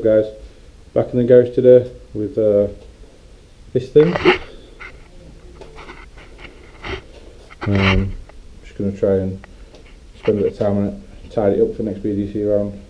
up guys, back in the garage today with this thing. Just going to try and spend a bit of time on it, tidy it up for next BDC round,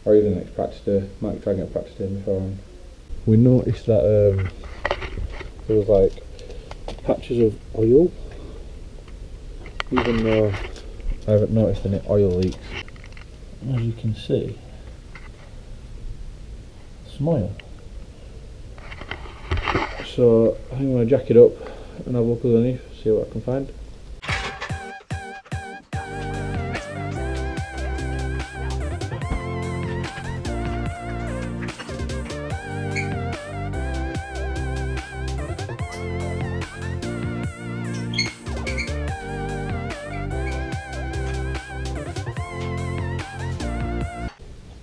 or even next practice day. Might try and get practice day beforehand. We noticed that there was like patches of oil, even though I haven't noticed any oil leaks. As you can see, some oil. So I think I'm going to jack it up and have a look underneath, see what I can find.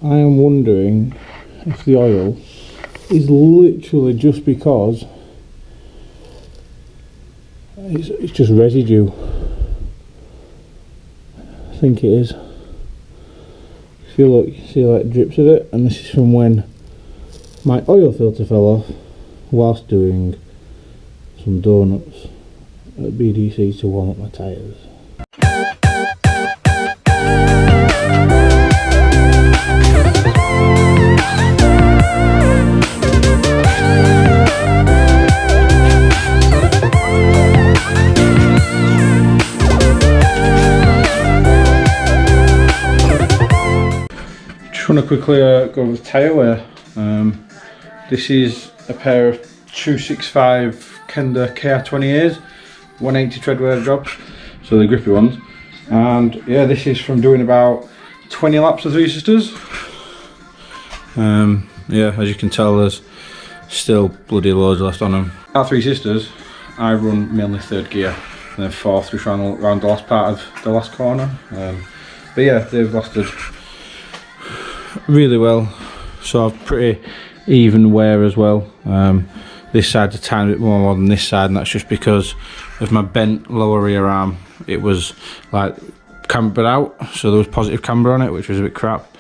I am wondering if the oil is literally just because it's just residue. I think it is. If you look, you see like drips of it, and this is from when my oil filter fell off whilst doing some donuts at BDC to warm up my tyres. Just want to quickly go over the tyre wear. This is a pair of 265 Kenda KR20As, 180 tread wear drops, so the grippy ones. And yeah, this is from doing about 20 laps of Three Sisters. Yeah, as you can tell, there's still bloody loads left on them. At Three Sisters, I run mainly third gear, and then fourth, just around the last part of the last corner. But yeah, they've lasted really well, so I've pretty even wear as well. This side's a tiny bit more than this side, and that's just because of my bent lower rear arm. It was like cambered out, so there was positive camber on it, which was a bit crap,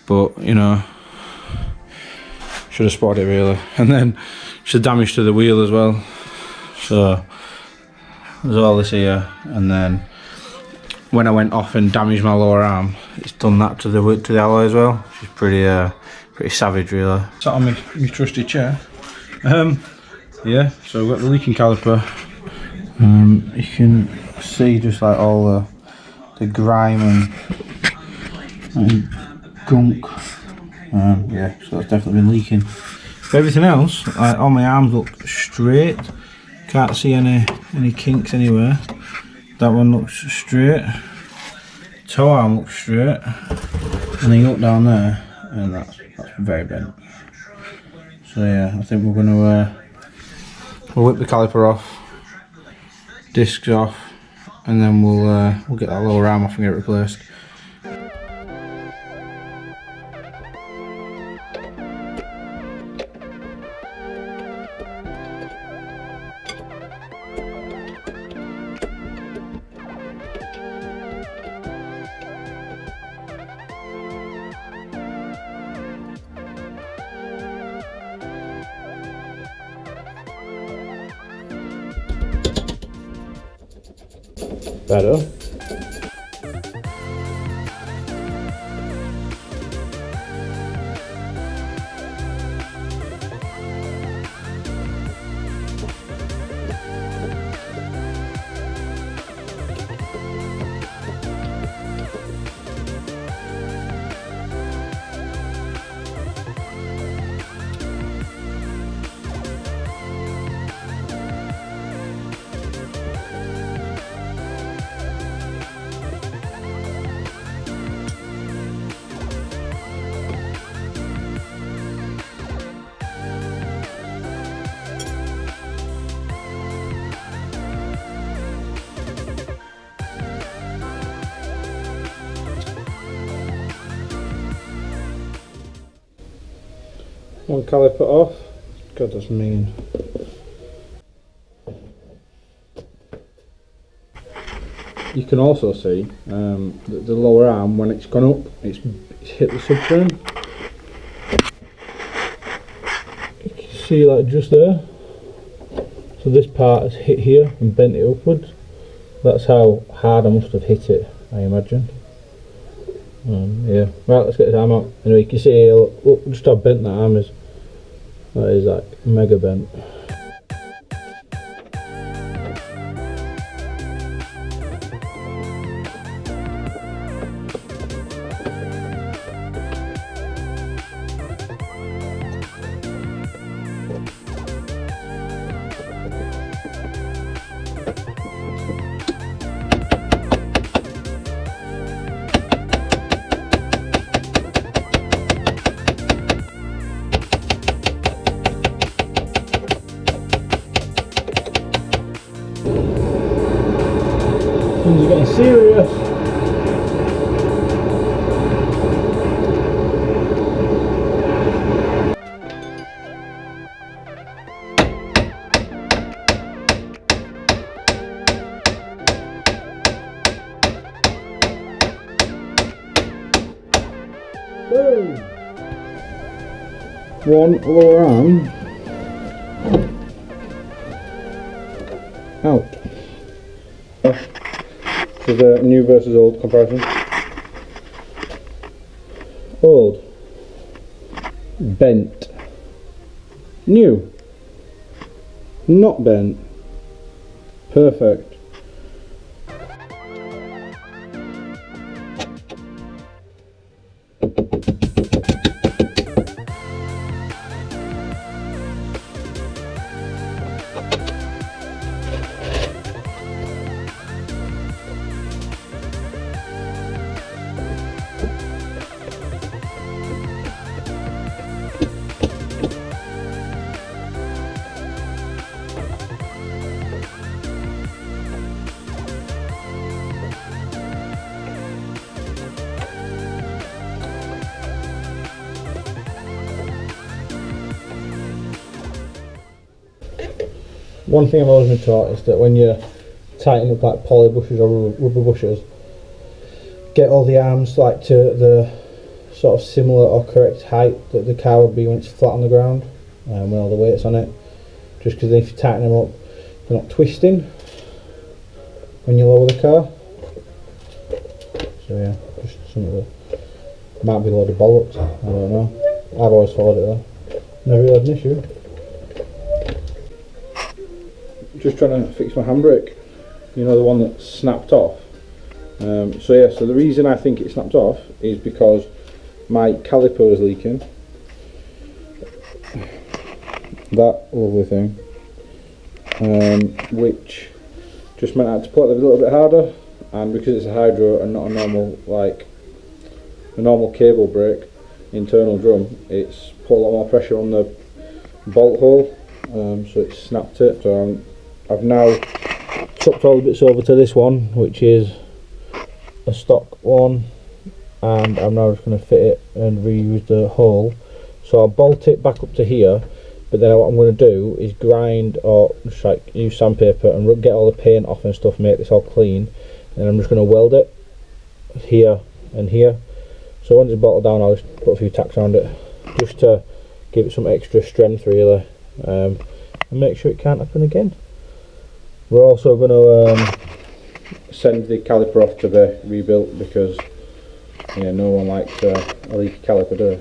but you know, should have spotted it really. And then there's damage to the wheel as well, so there's all this here, and then when I went off and damaged my lower arm, it's done that to the alloy as well, which is pretty savage really. Sat on my trusty chair. Yeah, so I've got the leaking caliper. You can see just like all the grime and gunk. Yeah, so it's definitely been leaking. But everything else, like all my arms look straight. Can't see any kinks anywhere. That one looks straight. Toe arm looks straight. And then you look down there, and that's very bent. So yeah, I think we're gonna we'll whip the caliper off, discs off, and then we'll get that lower arm off and get it replaced. Better. One caliper off. God, that's mean. You can also see the lower arm, when it's gone up, it's hit the subframe. see like just there. So this part has hit here and bent it upwards. That's how hard I must have hit it, I imagine. Yeah, right, let's get this arm out. Anyway, you can see here, look just how bent that arm is. That is like mega bent. Things are getting serious. Boom! One lower arm out. So the new versus old comparison. Old, bent. New, not bent. Perfect. One thing I've always been taught is that when you're tightening up like poly bushes or rubber bushes, get all the arms like to the sort of similar or correct height that the car would be when it's flat on the ground, with all the weights on it. Just because if you tighten them up, they're not twisting when you lower the car. So yeah, just something that might be a load of bollocks, I don't know. I've always followed it though. Never really had an issue. Just trying to fix my handbrake, you know, the one that snapped off. So yeah, so the reason I think it snapped off is because my caliper was leaking. That lovely thing, which just meant I had to pull it a little bit harder, and because it's a hydro and not a normal, like a normal cable brake internal drum, it's put a lot more pressure on the bolt hole, so it snapped it. So I've now swapped all the bits over to this one, which is a stock one, and I'm now just going to fit it and reuse the hole. So I'll bolt it back up to here, but then what I'm going to do is grind or just like use sandpaper and get all the paint off and stuff, make this all clean, and I'm just going to weld it here and here. So once it's bolted down, I'll just put a few tacks around it just to give it some extra strength really, and make sure it can't happen again. We're also going to send the caliper off to be rebuilt because yeah, no one likes a leaky caliper, do they?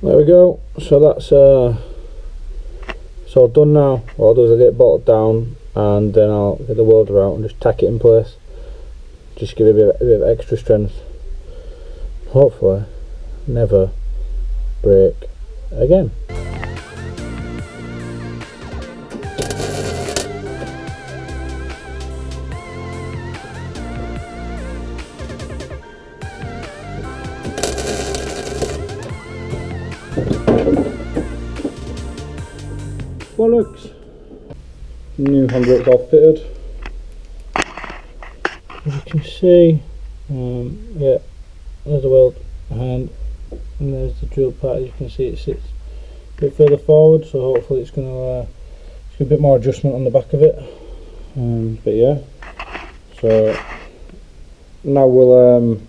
There we go. So that's it's all done now. What I'll do is I'll get it bolted down and then I'll get the welder out and just tack it in place. Just give it a bit of extra strength. Hopefully never break again. Bollocks! New handbrake's all fitted. As you can see, yeah, there's the weld hand and there's the drill part. As you can see, it sits a bit further forward, so hopefully it's going to a bit more adjustment on the back of it. But yeah, so now we'll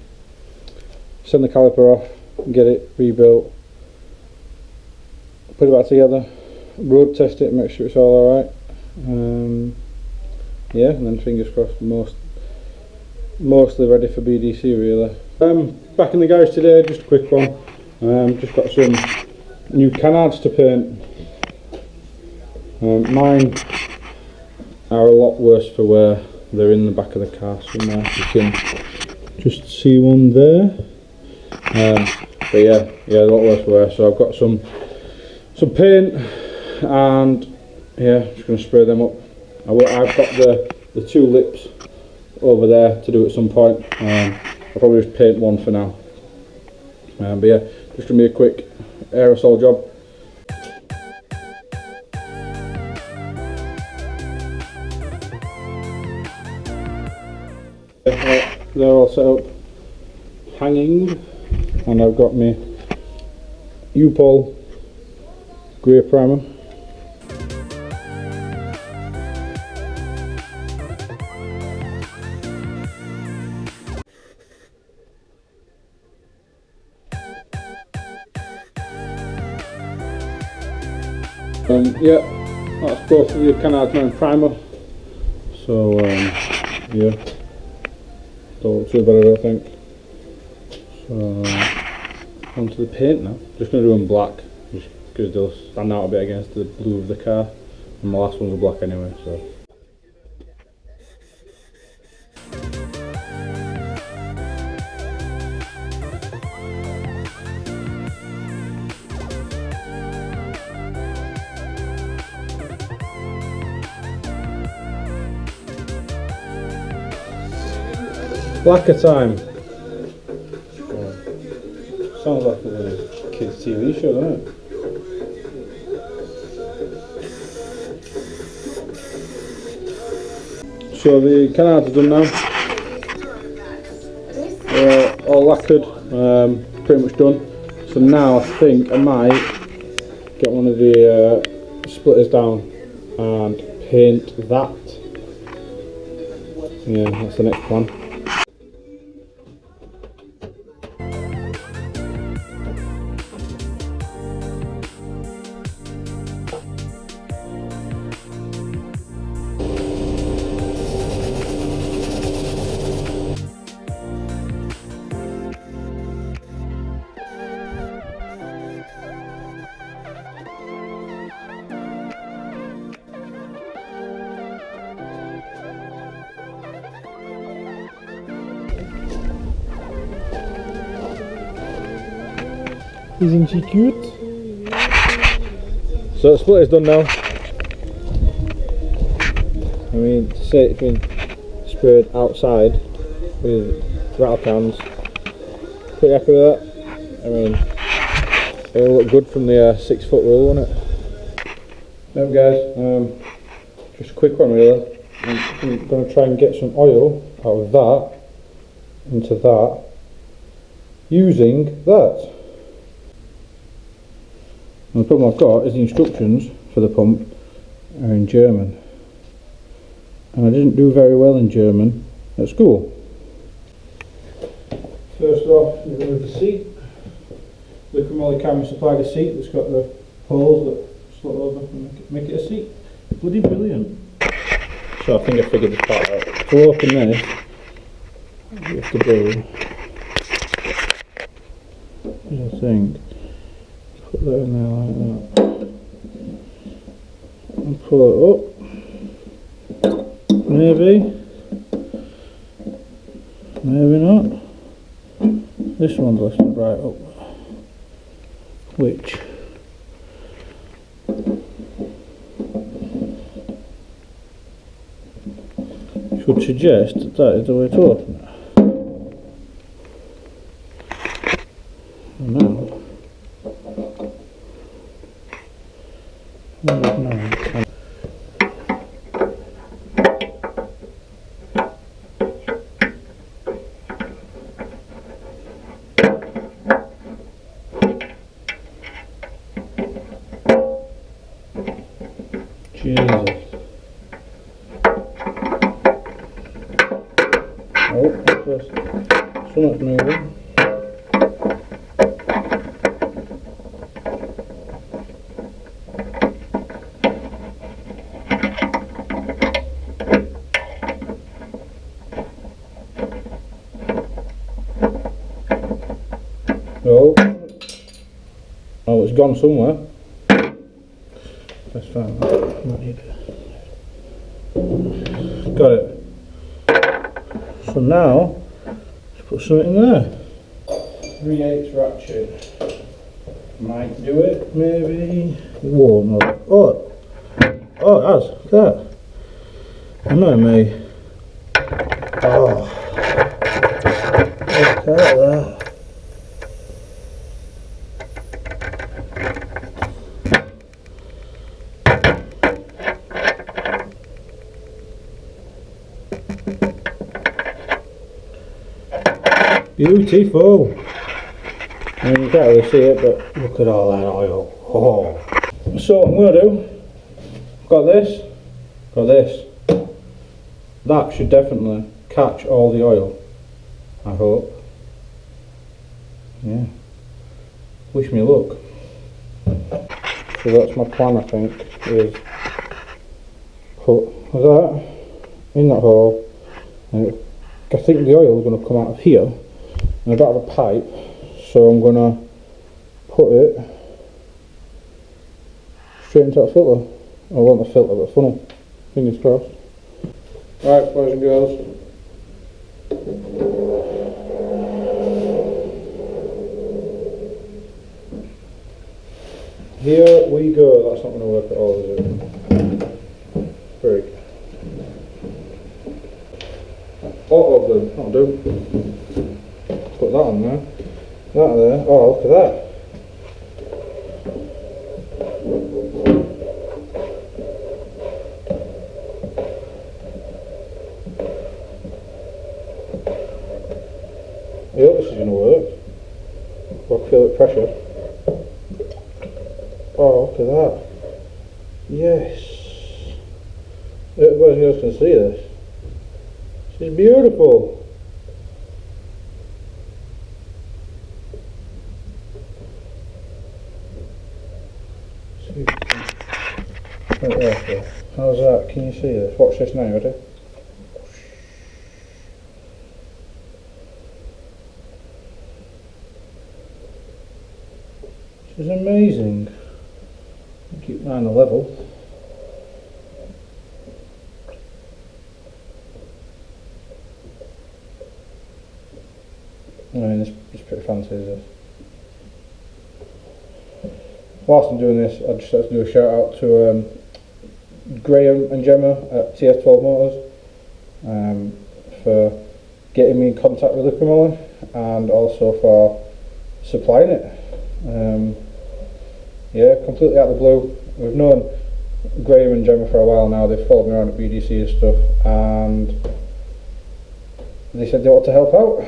send the caliper off, get it rebuilt, put it back together, road test it, make sure it's all alright. Yeah, and then fingers crossed, mostly ready for BDC really. Back in the garage today, just a quick one. Just got some new canards to paint. Mine are a lot worse for wear. They're in the back of the car somewhere. You can just see one there. But yeah, a lot worse for wear. So I've got some paint, and yeah, just going to spray them up. I've got the two lips over there to do at some point. I'll probably just paint one for now. But yeah, just going to be a quick aerosol job. They're all set up, hanging, and I've got my U-Pol grey primer. Yeah, that's both of the canards now in primer. So yeah, don't look too bad, I don't think. So onto the paint now. Just going to do them black, just because they'll stand out a bit against the blue of the car. And my last ones are black anyway, so. Blacker time. Oh, sounds like a kids' TV show, doesn't it? So the canards are done now. They're all lacquered, pretty much done. So now I think I might get one of the splitters down and paint that. Yeah, that's the next plan. Isn't she cute? So the split is done now. I mean, to say it's been sprayed outside with rattle cans, pretty happy with that. I mean, it'll look good from the 6 foot rule, won't it? Now guys, just a quick one really. I'm going to try and get some oil out of that into that using that. And the problem I've got is the instructions for the pump are in German, and I didn't do very well in German at school. First off, you remove the seat. Liquid moly camera supplied a seat that's got the holes that slot over and make it a seat. Bloody brilliant. So I think I figured this part out. To open this, you have to do, I think, put that in there like that and pull it up. Maybe not. This one's lifted right up, which should suggest that that is the way to open it. And now Jesus. Oh, first. something's moving. Oh, it's gone somewhere. Let's find that. Might need it. Got it. So now, let's put something in there. 3/8 ratchet. Might do it, maybe. Whoa, no. Oh, it has. Look at that. I know me. Oh. Look at that. Beautiful. I mean, you can't really see it, but look at all that oil. Oh. So what I'm going to do, got this. That should definitely catch all the oil, I hope. Yeah. Wish me luck. So that's my plan, I think, is put that in that hole, and I think the oil is going to come out of here. And I don't have a pipe, so I'm going to put it straight into that filter. I want the filter, but funnel. Fingers crossed. Right, boys and girls. Here we go. That's not going to work at all, is it? Break. Auto glue, that'll do. Put that on there. That there. Oh, look at that. I hope this is going to work. I feel it pressure. Oh, look at that. Yes. Everybody's else can see this. This is beautiful. Right there, how's that? Can you see this? Watch this now, ready? This is amazing. Keep an eye on the level. I mean, it's pretty fancy, is this? Whilst I'm doing this, I'd just like to do a shout out to Graham and Gemma at TS12 Motors for getting me in contact with Liquimolly and also for supplying it. Yeah, completely out of the blue. We've known Graham and Gemma for a while now. They've followed me around at BDC and stuff, and they said they want to help out.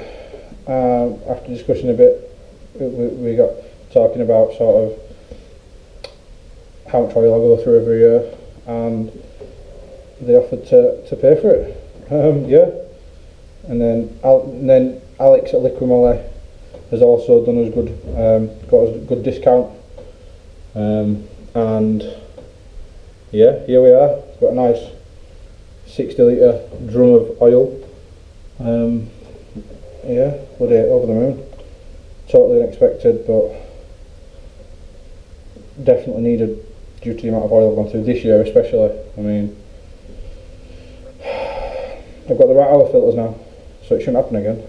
After discussing a bit, we got talking about sort of how much oil I go through every year, and they offered to pay for it. Yeah, and then Alex at Liquimolly has also done us good, got us a good discount, and yeah, here we are. Got a nice 60 litre drum of oil. Yeah, bloody over the moon. Totally unexpected, but definitely needed due to the amount of oil I've gone through this year, especially. I mean, I've got the right oil filters now, so it shouldn't happen again.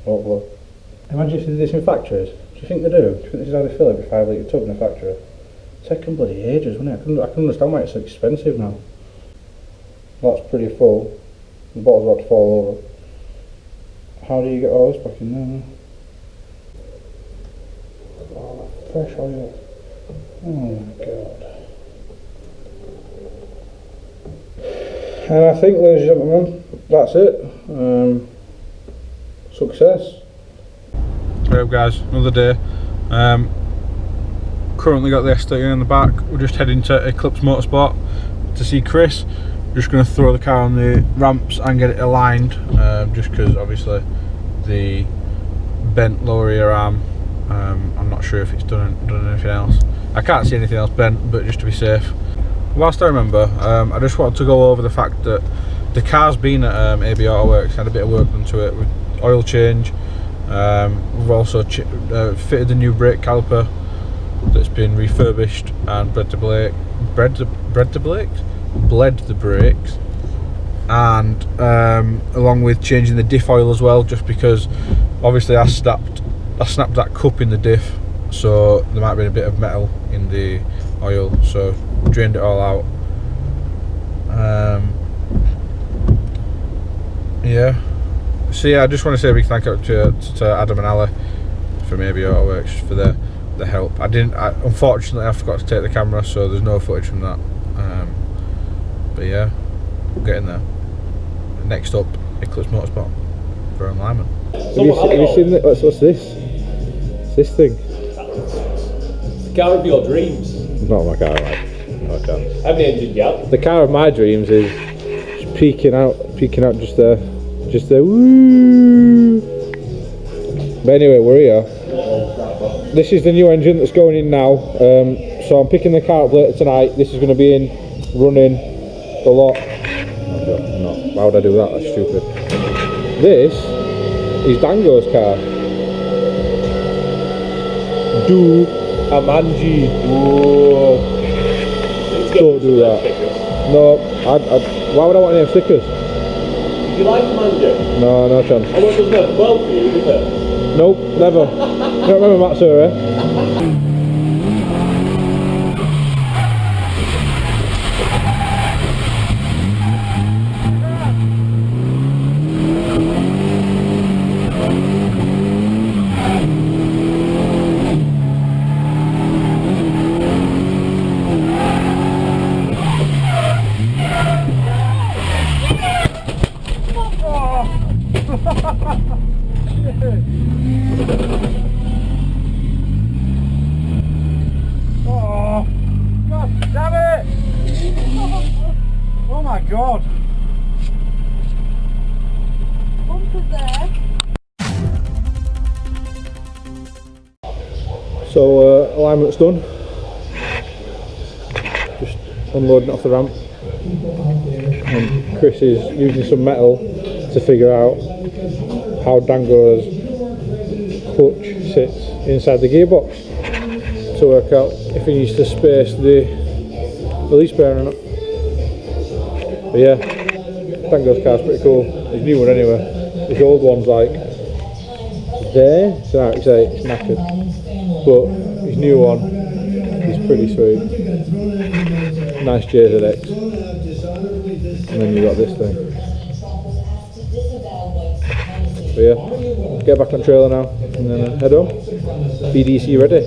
Hopefully. Imagine if they did this in factories. Do you think they do? Do you think this is how they fill every 5 litre tub in a factory? It's taken bloody ages, wouldn't it? I can understand why it's so expensive now. That's pretty full. The bottle's about to fall over. How do you get all this back in there? Oh, fresh oil. Oh my god. And I think, ladies and gentlemen, that's it. Success. Right guys, another day. Currently got the S30 in the back. We're just heading to Eclipse Motorsport to see Chris. Just going to throw the car on the ramps and get it aligned, just because obviously the bent lower rear arm, I'm not sure if it's done anything else. I can't see anything else bent, but just to be safe. Whilst I remember, I just wanted to go over the fact that the car's been at AB Auto Works, had a bit of work done to it with oil change. We've also fitted the new brake caliper that's been refurbished and bled the brakes, and along with changing the diff oil as well, just because obviously I snapped that cup in the diff, so there might have been a bit of metal in the oil, so drained it all out. Yeah, so yeah, I just want to say a big thank you to Adam and Ali from AB Auto Works for the help. Unfortunately I forgot to take the camera, so there's no footage from that, but yeah, we're getting there. Next up, Eclipse Motorsport for alignment. Have you seen it? What's this? It's this thing. It's the car of your dreams. It's not my car, like. No chance. How many engine you have? The car of my dreams is just peeking out just there, woo. But anyway, we're here. This is the new engine that's going in now. So I'm picking the car up later tonight. This is going to be in, running the lot. No, why would I do that? That's stupid. This is Dango's car. Do Amanji. Whoa. Don't do that. No, why would I want any stickers? Do you like Manja? No, no chance. I want to know 12 for you, is it? Nope, never. I don't remember Matsura. Oh, God damn it! Oh my God! So alignment's done. Just unloading it off the ramp. And Chris is using some metal to figure out how Dango's clutch sits inside the gearbox, to work out if he needs to space the release bearing or not. But yeah, Dango's car's pretty cool. His new one anyway. His old one's like there, so like I say, it's knackered. But his new one is pretty sweet. Nice JZX. And then you got this thing. But yeah, get back on trailer now and then head home. BDC ready.